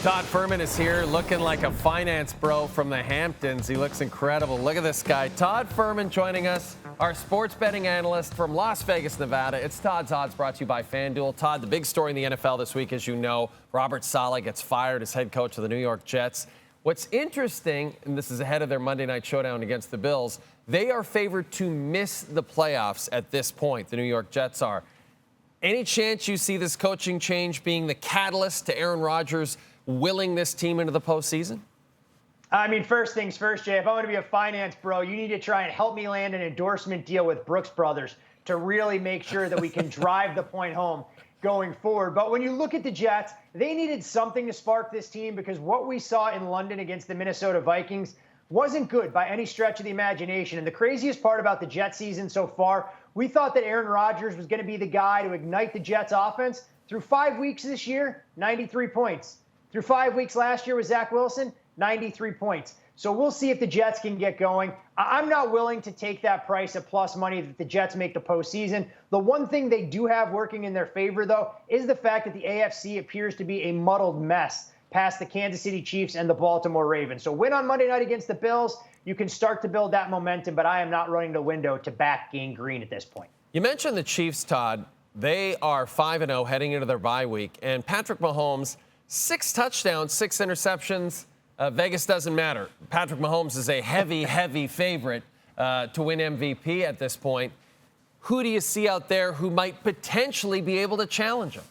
Todd Fuhrman is here looking like a finance bro from the Hamptons. He looks incredible. Look at this guy. Todd Fuhrman joining us, our sports betting analyst from Las Vegas, Nevada. It's Todd's Odds, brought to you by FanDuel. Todd, the big story in the NFL this week, as you know, Robert Saleh gets fired as head coach of the New York Jets. What's interesting, and this is ahead of their Monday night showdown against the Bills, they are favored to miss the playoffs at this point, the New York Jets are. Any chance you see this coaching change being the catalyst to Aaron Rodgers willing this team into the postseason? I mean, first things first, Jay, if I want to be a finance bro, you need to try and help me land an endorsement deal with Brooks Brothers to really make sure that we can drive the point home going forward. But when you look at the Jets, they needed something to spark this team because what we saw in London against the Minnesota Vikings wasn't good by any stretch of the imagination. And the craziest part about the Jets season so far, we thought that Aaron Rodgers was going to be the guy to ignite the Jets offense. Through 5 weeks this year, 93 points. Through 5 weeks last year with Zach Wilson, 93 points. So we'll see if the Jets can get going. I'm not willing to take that price of plus money that the Jets make the postseason. The one thing they do have working in their favor, though, is the fact that the AFC appears to be a muddled mess past the Kansas City Chiefs and the Baltimore Ravens. So win on Monday night against the Bills, you can start to build that momentum, but I am not running the window to back Gang Green at this point. You mentioned the Chiefs, Todd. They are 5-0 heading into their bye week, and Patrick Mahomes, 6 touchdowns, 6 interceptions. Vegas doesn't matter. Patrick Mahomes is a heavy favorite to win MVP at this point. Who do you see out there who might potentially be able to challenge him?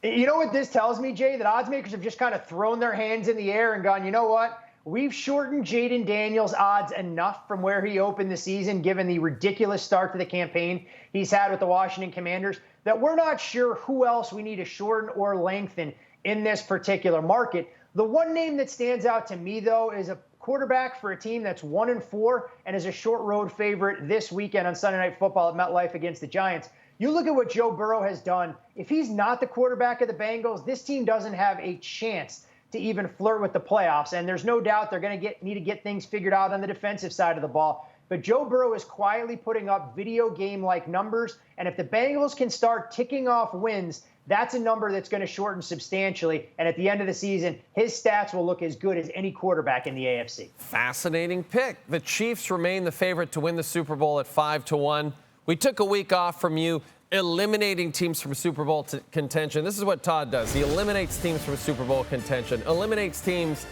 You know what this tells me, Jay? That odds makers have just kind of thrown their hands in the air and gone, you know what? We've shortened Jaden Daniels' odds enough from where he opened the season, given the ridiculous start to the campaign he's had with the Washington Commanders, that we're not sure who else we need to shorten or lengthen in this particular market. The one name that stands out to me, though, is a quarterback for a team that's 1-4 and is a short road favorite this weekend on Sunday Night Football at MetLife against the Giants. You look at what Joe Burrow has done. If he's not the quarterback of the Bengals, this team doesn't have a chance to even flirt with the playoffs. And there's no doubt they're going to need to get things figured out on the defensive side of the ball. But Joe Burrow is quietly putting up video game-like numbers. And if the Bengals can start ticking off wins, that's a number that's going to shorten substantially. And at the end of the season, his stats will look as good as any quarterback in the AFC. Fascinating pick. The Chiefs remain the favorite to win the Super Bowl at 5-1. We took a week off from you, eliminating teams from Super Bowl contention. This is what Todd does. He eliminates teams from Super Bowl contention, eliminates teams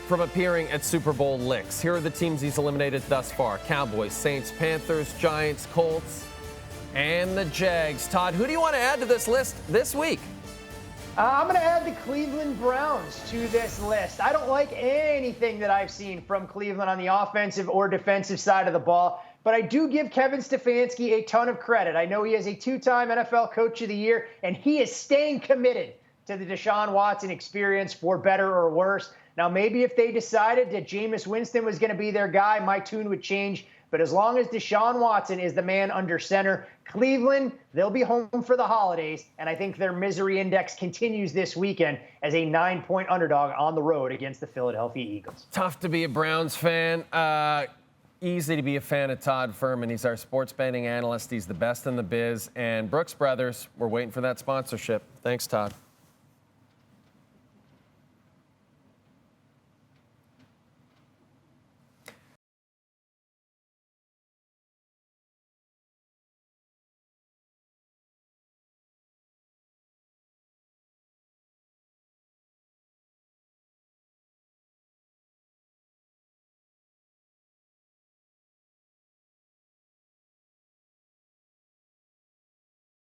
from appearing at Super Bowl licks. Here are the teams he's eliminated thus far: Cowboys, Saints, Panthers, Giants, Colts, and the Jags. Todd, who do you want to add to this list this week? I'm going to add the Cleveland Browns to this list. I don't like anything that I've seen from Cleveland on the offensive or defensive side of the ball, but I do give Kevin Stefanski a ton of credit. I know he is a 2-time NFL Coach of the Year, and he is staying committed to the Deshaun Watson experience for better or worse. Now, maybe if they decided that Jameis Winston was going to be their guy, my tune would change. But as long as Deshaun Watson is the man under center, Cleveland, they'll be home for the holidays. And I think their misery index continues this weekend as a 9-point underdog on the road against the Philadelphia Eagles. Tough to be a Browns fan. Easy to be a fan of Todd Fuhrman. He's our sports betting analyst. He's the best in the biz. And Brooks Brothers, we're waiting for that sponsorship. Thanks, Todd.